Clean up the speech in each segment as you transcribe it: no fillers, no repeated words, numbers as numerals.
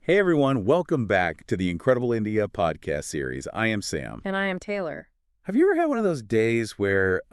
Hey everyone, welcome back to the Incredible India podcast series. I am Sam. And I am Taylor. Have you ever had one of those days where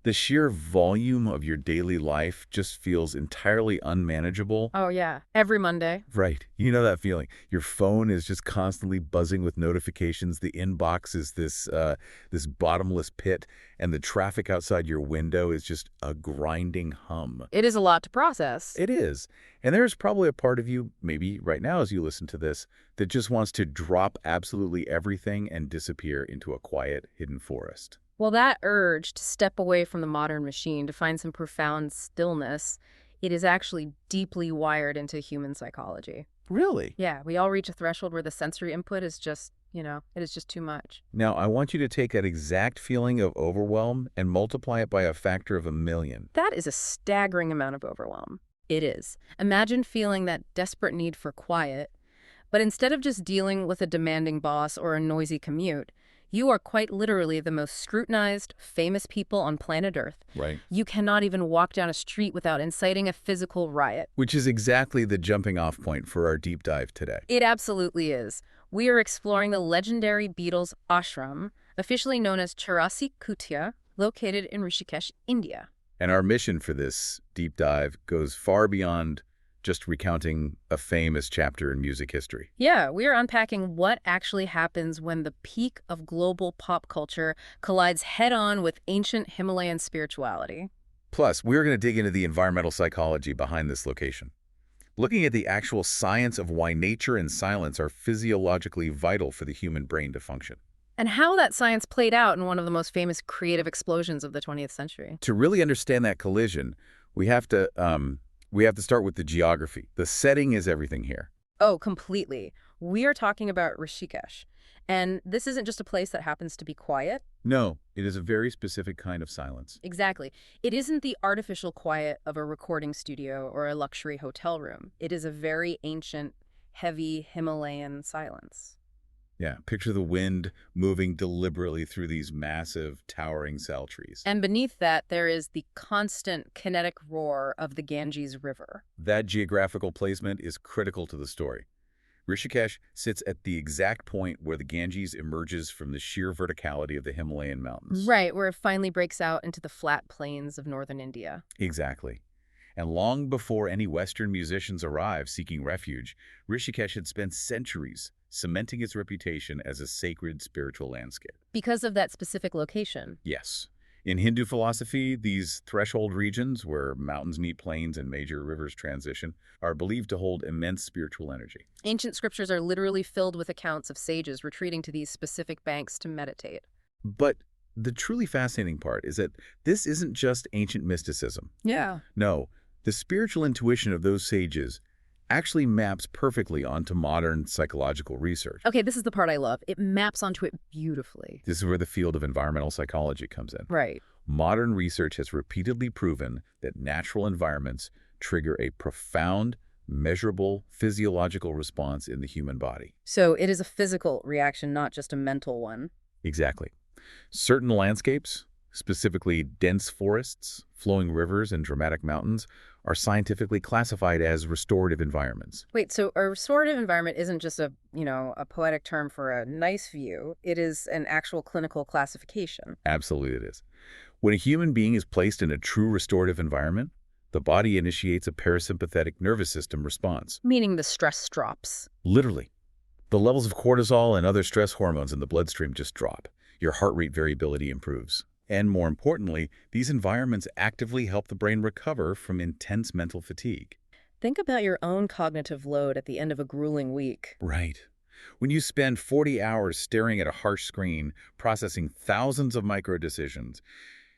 the sheer volume of your daily life just feels entirely unmanageable? Oh, yeah. Every Monday. Right. You know that feeling. Your phone is just constantly buzzing with notifications. The inbox is this bottomless pit, and the traffic outside your window is just a grinding hum. It is a lot to process. It is. And there's probably a part of you, maybe right now as you listen to this, that just wants to drop absolutely everything and disappear into a quiet, hidden forest. Well, that urge to step away from the modern machine to find some profound stillness, it is actually deeply wired into human psychology. Really? Yeah, we all reach a threshold where the sensory input is just, it is just too much. Now, I want you to take that exact feeling of overwhelm and multiply it by a factor of 1,000,000. That is a staggering amount of overwhelm. It is. Imagine feeling that desperate need for quiet, but instead of just dealing with a demanding boss or a noisy commute, you are quite literally the most scrutinized, famous people on planet Earth. Right. You cannot even walk down a street without inciting a physical riot. Which is exactly the jumping off point for our deep dive today. It absolutely is. We are exploring the legendary Beatles Ashram, officially known as Charasi Kutia, located in Rishikesh, India. And our mission for this deep dive goes far beyond just recounting a famous chapter in music history. Yeah, we are unpacking what actually happens when the peak of global pop culture collides head-on with ancient Himalayan spirituality. Plus, we're going to dig into the environmental psychology behind this location, looking at the actual science of why nature and silence are physiologically vital for the human brain to function. And how that science played out in one of the most famous creative explosions of the 20th century. To really understand that collision, we have to start with the geography. The setting is everything here. Oh, completely. We are talking about Rishikesh. And this isn't just a place that happens to be quiet. No, it is a very specific kind of silence. Exactly. It isn't the artificial quiet of a recording studio or a luxury hotel room. It is a very ancient, heavy Himalayan silence. Yeah, picture the wind moving deliberately through these massive, towering sal trees. And beneath that, there is the constant kinetic roar of the Ganges River. That geographical placement is critical to the story. Rishikesh sits at the exact point where the Ganges emerges from the sheer verticality of the Himalayan mountains. Right, where it finally breaks out into the flat plains of northern India. Exactly. And long before any Western musicians arrived seeking refuge, Rishikesh had spent centuries cementing its reputation as a sacred spiritual landscape. Because of that specific location. Yes. In Hindu philosophy, these threshold regions, where mountains meet plains and major rivers transition, are believed to hold immense spiritual energy. Ancient scriptures are literally filled with accounts of sages retreating to these specific banks to meditate. But the truly fascinating part is that this isn't just ancient mysticism. Yeah. No, the spiritual intuition of those sages actually maps perfectly onto modern psychological research. Okay, this is the part I love. It maps onto it beautifully. This is where the field of environmental psychology comes in. Right. Modern research has repeatedly proven that natural environments trigger a profound, measurable physiological response in the human body. So it is a physical reaction, not just a mental one. Exactly. Certain landscapes, specifically dense forests, flowing rivers, and dramatic mountains, are scientifically classified as restorative environments. Wait, so a restorative environment isn't just a poetic term for a nice view. It is an actual clinical classification. Absolutely it is. When a human being is placed in a true restorative environment, the body initiates a parasympathetic nervous system response. Meaning the stress drops. Literally. The levels of cortisol and other stress hormones in the bloodstream just drop. Your heart rate variability improves. And more importantly, these environments actively help the brain recover from intense mental fatigue. Think about your own cognitive load at the end of a grueling week. Right. When you spend 40 hours staring at a harsh screen, processing thousands of micro-decisions,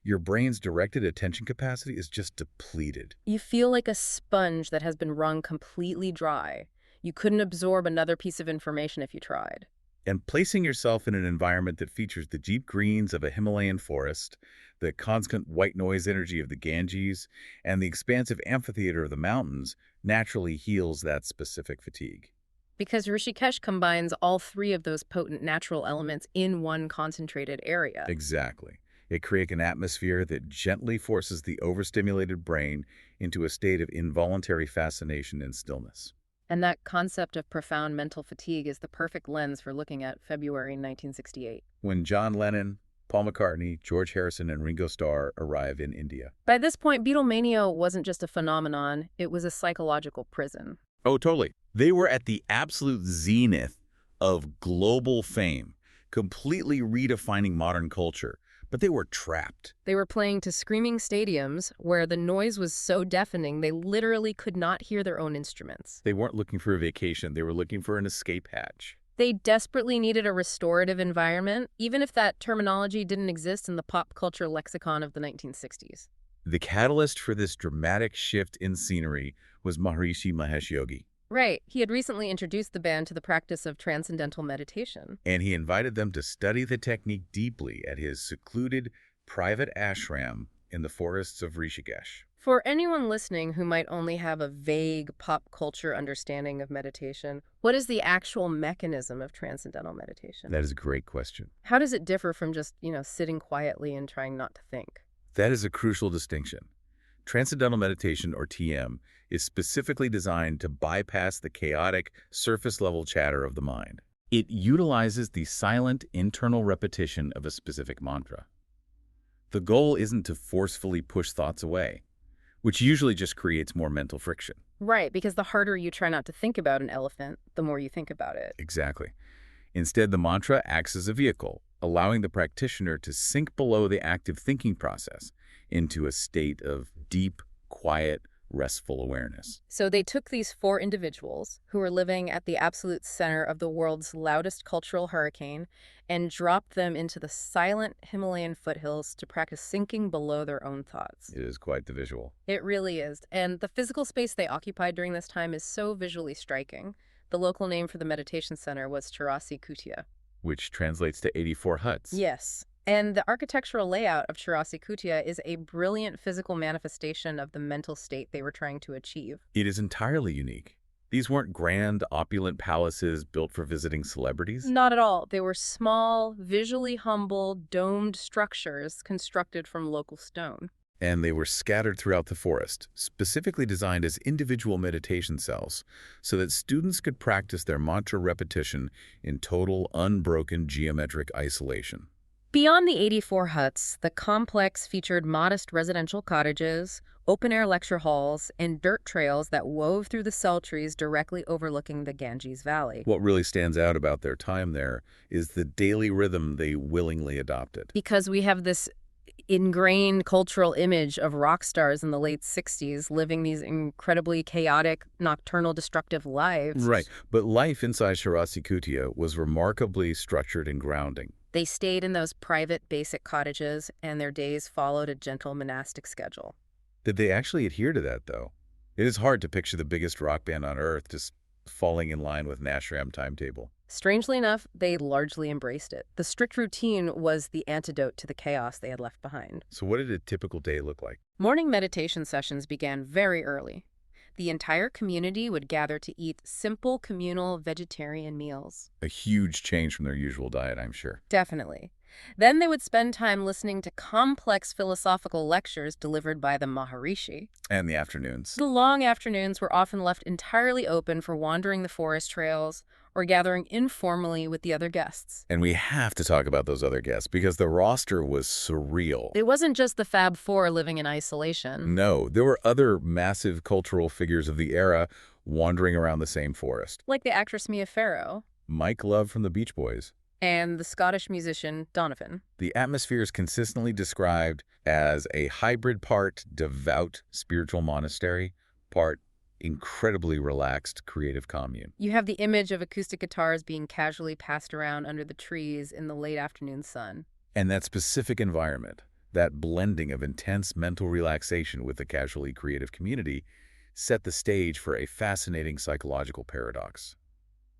your brain's directed attention capacity is just depleted. You feel like a sponge that has been wrung completely dry. You couldn't absorb another piece of information if you tried. And placing yourself in an environment that features the deep greens of a Himalayan forest, the constant white noise energy of the Ganges, and the expansive amphitheater of the mountains naturally heals that specific fatigue. Because Rishikesh combines all three of those potent natural elements in one concentrated area. Exactly. It creates an atmosphere that gently forces the overstimulated brain into a state of involuntary fascination and stillness. And that concept of profound mental fatigue is the perfect lens for looking at February 1968. When John Lennon, Paul McCartney, George Harrison, and Ringo Starr arrive in India. By this point, Beatlemania wasn't just a phenomenon, it was a psychological prison. Oh, totally. They were at the absolute zenith of global fame, completely redefining modern culture, but they were trapped. They were playing to screaming stadiums where the noise was so deafening they literally could not hear their own instruments. They weren't looking for a vacation, they were looking for an escape hatch. They desperately needed a restorative environment, even if that terminology didn't exist in the pop culture lexicon of the 1960s. The catalyst for this dramatic shift in scenery was Maharishi Mahesh Yogi, Right, he had recently introduced the band to the practice of transcendental meditation. and he invited them to study the technique deeply at his secluded private ashram in the forests of Rishikesh. For anyone listening who might only have a vague pop culture understanding of meditation, what is the actual mechanism of transcendental meditation? That is a great question. How does it differ from just, sitting quietly and trying not to think? That is a crucial distinction. Transcendental meditation, or TM, is specifically designed to bypass the chaotic, surface-level chatter of the mind. It utilizes the silent, internal repetition of a specific mantra. The goal isn't to forcefully push thoughts away, which usually just creates more mental friction. Right, because the harder you try not to think about an elephant, the more you think about it. Exactly. Instead, the mantra acts as a vehicle, allowing the practitioner to sink below the active thinking process into a state of deep, quiet, restful awareness. So they took these four individuals who were living at the absolute center of the world's loudest cultural hurricane and dropped them into the silent Himalayan foothills to practice sinking below their own thoughts. It is quite the visual. It really is. And the physical space they occupied during this time is so visually striking. The local name for the meditation center was Charasi Kutia. Which translates to 84 huts. Yes. And the architectural layout of Charasi Kutia is a brilliant physical manifestation of the mental state they were trying to achieve. It is entirely unique. These weren't grand, opulent palaces built for visiting celebrities. Not at all. They were small, visually humble, domed structures constructed from local stone. And they were scattered throughout the forest, specifically designed as individual meditation cells, so that students could practice their mantra repetition in total, unbroken geometric isolation. Beyond the 84 huts, the complex featured modest residential cottages, open-air lecture halls, and dirt trails that wove through the cell trees directly overlooking the Ganges Valley. What really stands out about their time there is the daily rhythm they willingly adopted. Because we have this ingrained cultural image of rock stars in the late 60s living these incredibly chaotic, nocturnal, destructive lives. Right, but life inside Charasi Kutia was remarkably structured and grounding. They stayed in those private, basic cottages, and their days followed a gentle monastic schedule. Did they actually adhere to that, though? It is hard to picture the biggest rock band on Earth just falling in line with an ashram timetable. Strangely enough, they largely embraced it. The strict routine was the antidote to the chaos they had left behind. So what did a typical day look like? Morning meditation sessions began very early. The entire community would gather to eat simple, communal, vegetarian meals. A huge change from their usual diet, I'm sure. Definitely. Then they would spend time listening to complex philosophical lectures delivered by the Maharishi. And the afternoons. The long afternoons were often left entirely open for wandering the forest trails or gathering informally with the other guests. And we have to talk about those other guests because the roster was surreal. It wasn't just the Fab Four living in isolation. No, there were other massive cultural figures of the era wandering around the same forest. Like the actress Mia Farrow. Mike Love from the Beach Boys. And the Scottish musician Donovan. The atmosphere is consistently described as a hybrid part devout spiritual monastery, part incredibly relaxed creative commune. You have the image of acoustic guitars being casually passed around under the trees in the late afternoon sun. And that specific environment, that blending of intense mental relaxation with the casually creative community, set the stage for a fascinating psychological paradox.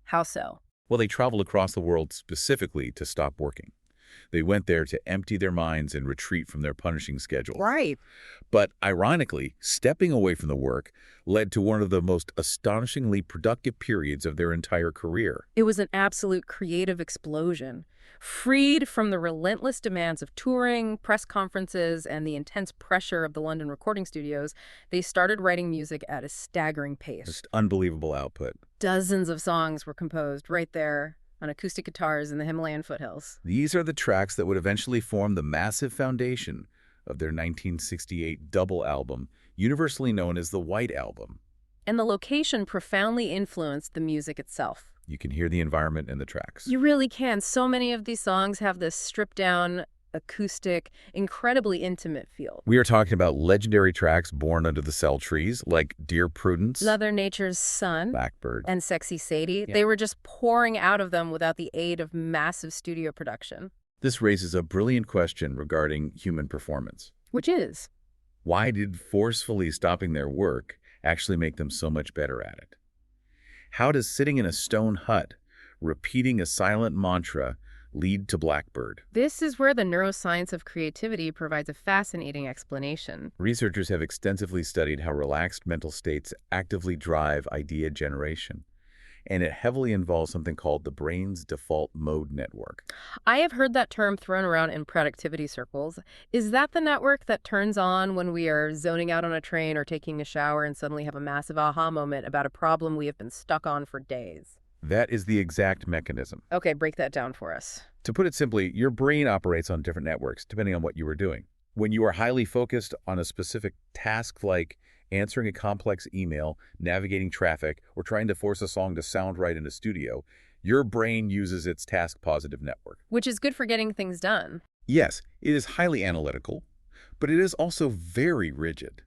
How so? Well, they traveled across the world specifically to stop working. They went there to empty their minds and retreat from their punishing schedule. Right. But ironically, stepping away from the work led to one of the most astonishingly productive periods of their entire career. It was an absolute creative explosion. Freed from the relentless demands of touring, press conferences, and the intense pressure of the London recording studios, they started writing music at a staggering pace. Just unbelievable output. Dozens of songs were composed right there on acoustic guitars in the Himalayan foothills. These are the tracks that would eventually form the massive foundation of their 1968 double album, universally known as the White Album. And the location profoundly influenced the music itself. You can hear the environment in the tracks. You really can. So many of these songs have this stripped-down, acoustic, incredibly intimate feel. We are talking about legendary tracks born under the cell trees, like Dear Prudence, Mother Nature's Son, Blackbird, and Sexy Sadie. Yeah. They were just pouring out of them without the aid of massive studio production. This raises a brilliant question regarding human performance. Which is? Why did forcefully stopping their work actually make them so much better at it? How does sitting in a stone hut, repeating a silent mantra, lead to Blackbird? This is where the neuroscience of creativity provides a fascinating explanation. Researchers have extensively studied how relaxed mental states actively drive idea generation, and it heavily involves something called the brain's default mode network. I have heard that term thrown around in productivity circles. Is that the network that turns on when we are zoning out on a train or taking a shower and suddenly have a massive aha moment about a problem we have been stuck on for days? That is the exact mechanism. Okay, break that down for us. To put it simply, your brain operates on different networks depending on what you are doing. When you are highly focused on a specific task like answering a complex email, navigating traffic, or trying to force a song to sound right in a studio, your brain uses its task-positive network. Which is good for getting things done. Yes, it is highly analytical, but it is also very rigid.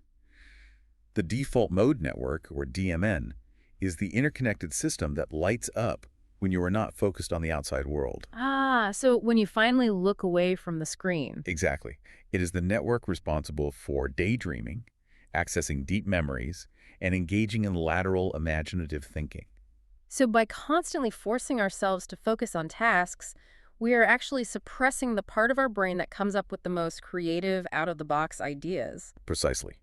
The default mode network, or DMN, is the interconnected system that lights up when you are not focused on the outside world. Ah, so when you finally look away from the screen. Exactly. It is the network responsible for daydreaming, accessing deep memories, and engaging in lateral imaginative thinking. So by constantly forcing ourselves to focus on tasks, we are actually suppressing the part of our brain that comes up with the most creative, out-of-the-box ideas. Precisely.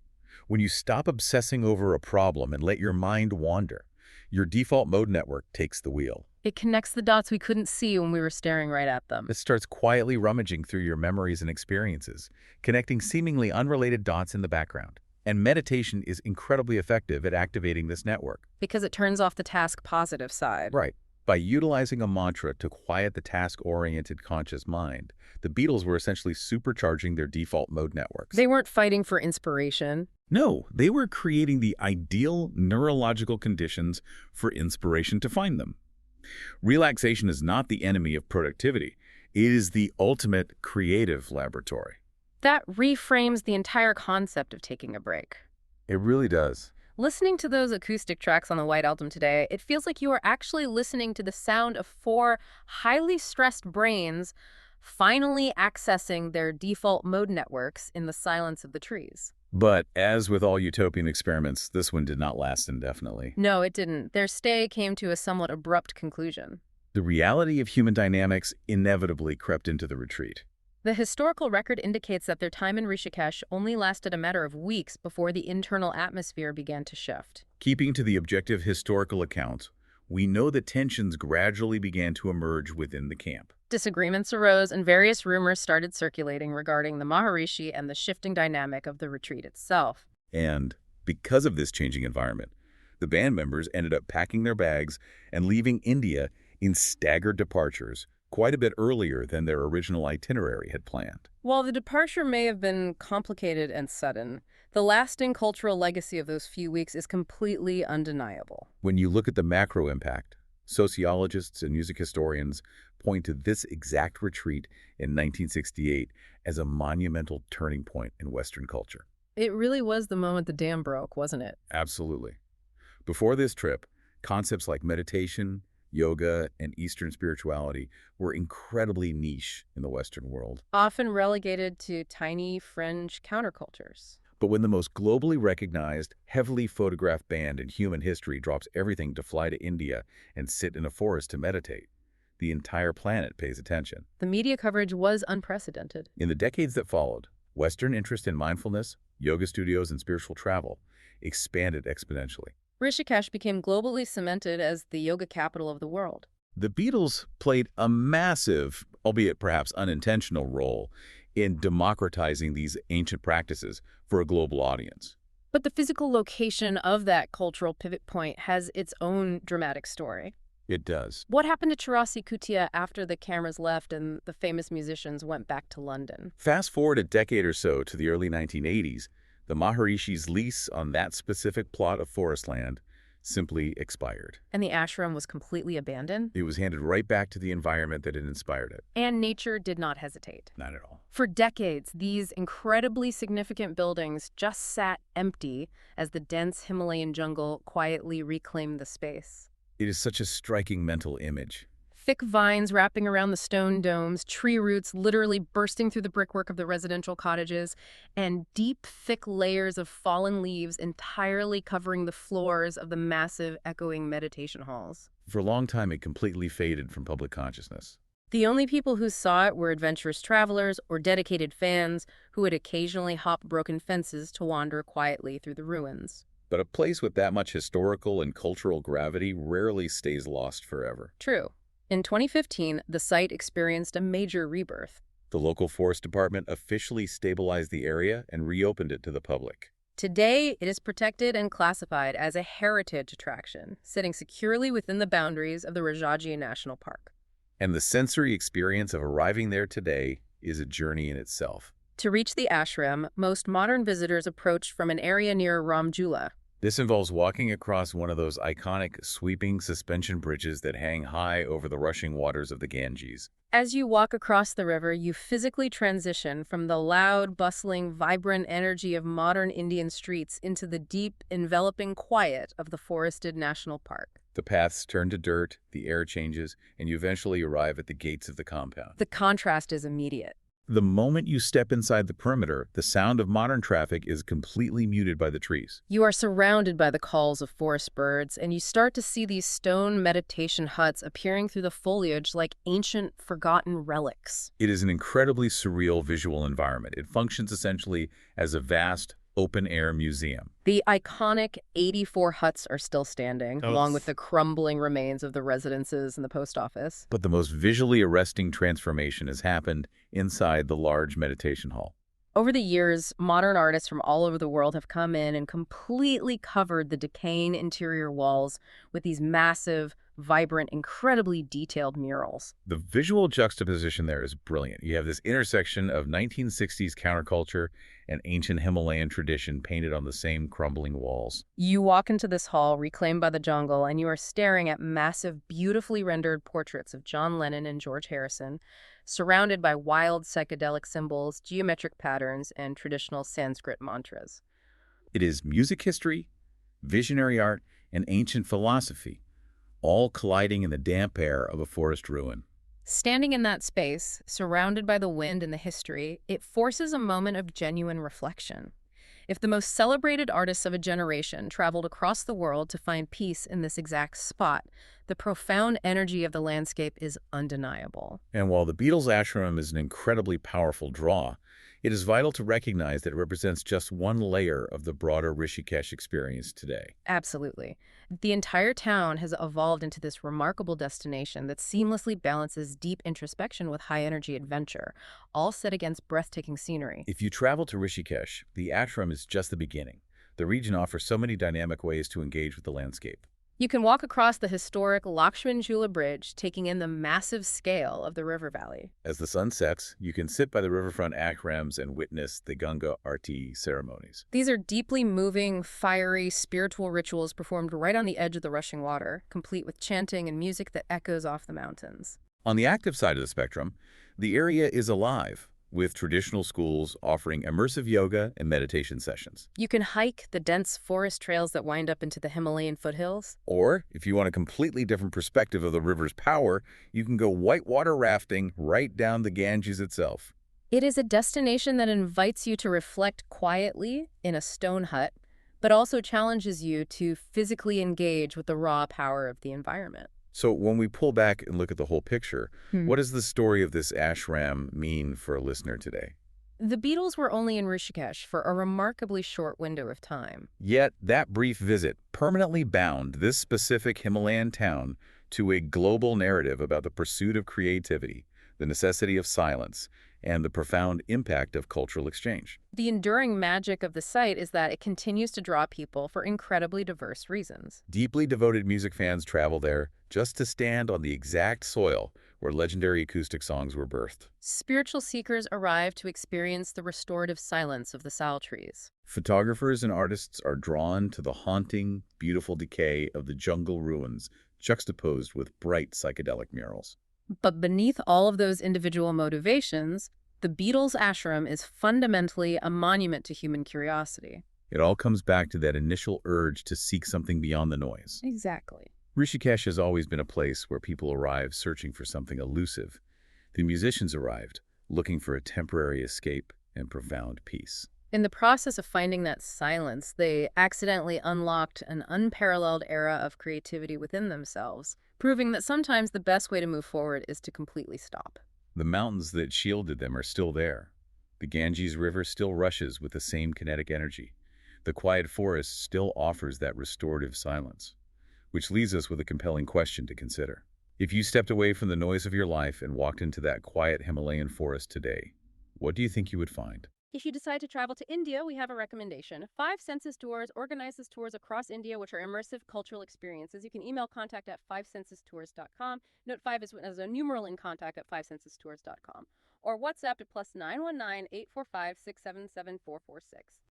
When you stop obsessing over a problem and let your mind wander, your default mode network takes the wheel. It connects the dots we couldn't see when we were staring right at them. It starts quietly rummaging through your memories and experiences, connecting seemingly unrelated dots in the background. And meditation is incredibly effective at activating this network. Because it turns off the task-positive side. Right. By utilizing a mantra to quiet the task-oriented conscious mind, the Beatles were essentially supercharging their default mode networks. They weren't fighting for inspiration. No, they were creating the ideal neurological conditions for inspiration to find them. Relaxation is not the enemy of productivity. It is the ultimate creative laboratory. That reframes the entire concept of taking a break. It really does. Listening to those acoustic tracks on the White Album today, it feels like you are actually listening to the sound of four highly stressed brains finally accessing their default mode networks in the silence of the trees. But as with all utopian experiments, this one did not last indefinitely. No, it didn't. Their stay came to a somewhat abrupt conclusion. The reality of human dynamics inevitably crept into the retreat. The historical record indicates that their time in Rishikesh only lasted a matter of weeks before the internal atmosphere began to shift. Keeping to the objective historical account, we know that tensions gradually began to emerge within the camp. Disagreements arose and various rumors started circulating regarding the Maharishi and the shifting dynamic of the retreat itself. And because of this changing environment, the band members ended up packing their bags and leaving India in staggered departures, quite a bit earlier than their original itinerary had planned. While the departure may have been complicated and sudden, the lasting cultural legacy of those few weeks is completely undeniable. When you look at the macro impact, sociologists and music historians point to this exact retreat in 1968 as a monumental turning point in Western culture. It really was the moment the dam broke, wasn't it? Absolutely. Before this trip, concepts like meditation, yoga, and Eastern spirituality were incredibly niche in the Western world. Often relegated to tiny fringe countercultures. But when the most globally recognized, heavily photographed band in human history drops everything to fly to India and sit in a forest to meditate, the entire planet pays attention. The media coverage was unprecedented. In the decades that followed, Western interest in mindfulness, yoga studios, and spiritual travel expanded exponentially. Rishikesh became globally cemented as the yoga capital of the world. The Beatles played a massive, albeit perhaps unintentional, role in democratizing these ancient practices for a global audience. But the physical location of that cultural pivot point has its own dramatic story. It does. What happened to Chirasi Kutia after the cameras left and the famous musicians went back to London? Fast forward a decade or so to the early 1980s, the Maharishi's lease on that specific plot of forest land simply expired. And the ashram was completely abandoned? It was handed right back to the environment that had inspired it. And nature did not hesitate. Not at all. For decades, these incredibly significant buildings just sat empty as the dense Himalayan jungle quietly reclaimed the space. It is such a striking mental image. Thick vines wrapping around the stone domes, tree roots literally bursting through the brickwork of the residential cottages, and deep, thick layers of fallen leaves entirely covering the floors of the massive, echoing meditation halls. For a long time, it completely faded from public consciousness. The only people who saw it were adventurous travelers or dedicated fans who would occasionally hop broken fences to wander quietly through the ruins. But a place with that much historical and cultural gravity rarely stays lost forever. True. In 2015, the site experienced a major rebirth. The local forest department officially stabilized the area and reopened it to the public. Today, it is protected and classified as a heritage attraction, sitting securely within the boundaries of the Rajaji National Park. And the sensory experience of arriving there today is a journey in itself. To reach the ashram, most modern visitors approach from an area near Ramjula. This involves walking across one of those iconic sweeping suspension bridges that hang high over the rushing waters of the Ganges. As you walk across the river, you physically transition from the loud, bustling, vibrant energy of modern Indian streets into the deep, enveloping quiet of the forested national park. The paths turn to dirt, the air changes, and you eventually arrive at the gates of the compound. The contrast is immediate. The moment you step inside the perimeter, the sound of modern traffic is completely muted by the trees. You are surrounded by the calls of forest birds, and you start to see these stone meditation huts appearing through the foliage like ancient, forgotten relics. It is an incredibly surreal visual environment. It functions essentially as a vast, open-air museum. The iconic 84 huts are still standing, along with the crumbling remains of the residences and the post office. But the most visually arresting transformation has happened inside the large meditation hall. Over the years, modern artists from all over the world have come in and completely covered the decaying interior walls with these massive, vibrant, incredibly detailed murals. The visual juxtaposition there is brilliant. You have this intersection of 1960s counterculture and ancient Himalayan tradition painted on the same crumbling walls. You walk into this hall reclaimed by the jungle, and you are staring at massive, beautifully rendered portraits of John Lennon and George Harrison, surrounded by wild psychedelic symbols, geometric patterns, and traditional Sanskrit mantras. It is music history, visionary art, and ancient philosophy, all colliding in the damp air of a forest ruin. Standing in that space, surrounded by the wind and the history, it forces a moment of genuine reflection. If the most celebrated artists of a generation traveled across the world to find peace in this exact spot, the profound energy of the landscape is undeniable. And while the Beatles Ashram is an incredibly powerful draw, it is vital to recognize that it represents just one layer of the broader Rishikesh experience today. Absolutely. The entire town has evolved into this remarkable destination that seamlessly balances deep introspection with high-energy adventure, all set against breathtaking scenery. If you travel to Rishikesh, the ashram is just the beginning. The region offers so many dynamic ways to engage with the landscape. You can walk across the historic Lakshman Jhula Bridge, taking in the massive scale of the river valley. As the sun sets, you can sit by the riverfront ashrams and witness the Ganga Aarti ceremonies. These are deeply moving, fiery, spiritual rituals performed right on the edge of the rushing water, complete with chanting and music that echoes off the mountains. On the active side of the spectrum, the area is alive, with traditional schools offering immersive yoga and meditation sessions. You can hike the dense forest trails that wind up into the Himalayan foothills. Or, if you want a completely different perspective of the river's power, you can go whitewater rafting right down the Ganges itself. It is a destination that invites you to reflect quietly in a stone hut, but also challenges you to physically engage with the raw power of the environment. So when we pull back and look at the whole picture, Hmm. what does the story of this ashram mean for a listener today? The Beatles were only in Rishikesh for a remarkably short window of time. Yet that brief visit permanently bound this specific Himalayan town to a global narrative about the pursuit of creativity, the necessity of silence, and the profound impact of cultural exchange. The enduring magic of the site is that it continues to draw people for incredibly diverse reasons. Deeply devoted music fans travel there just to stand on the exact soil where legendary acoustic songs were birthed. Spiritual seekers arrive to experience the restorative silence of the sal trees. Photographers and artists are drawn to the haunting, beautiful decay of the jungle ruins juxtaposed with bright psychedelic murals. But beneath all of those individual motivations, the Beatles Ashram is fundamentally a monument to human curiosity. It all comes back to that initial urge to seek something beyond the noise. Exactly. Rishikesh has always been a place where people arrive searching for something elusive. The musicians arrived looking for a temporary escape and profound peace. In the process of finding that silence, they accidentally unlocked an unparalleled era of creativity within themselves, proving that sometimes the best way to move forward is to completely stop. The mountains that shielded them are still there. The Ganges River still rushes with the same kinetic energy. The quiet forest still offers that restorative silence, which leaves us with a compelling question to consider. If you stepped away from the noise of your life and walked into that quiet Himalayan forest today, what do you think you would find? If you decide to travel to India, we have a recommendation. 5 Senses Tours organizes tours across India, which are immersive cultural experiences. You can email contact at 5sensestours.com. Note 5 is as a numeral in contact at 5sensestours.com. Or WhatsApp to +919 845 677 446.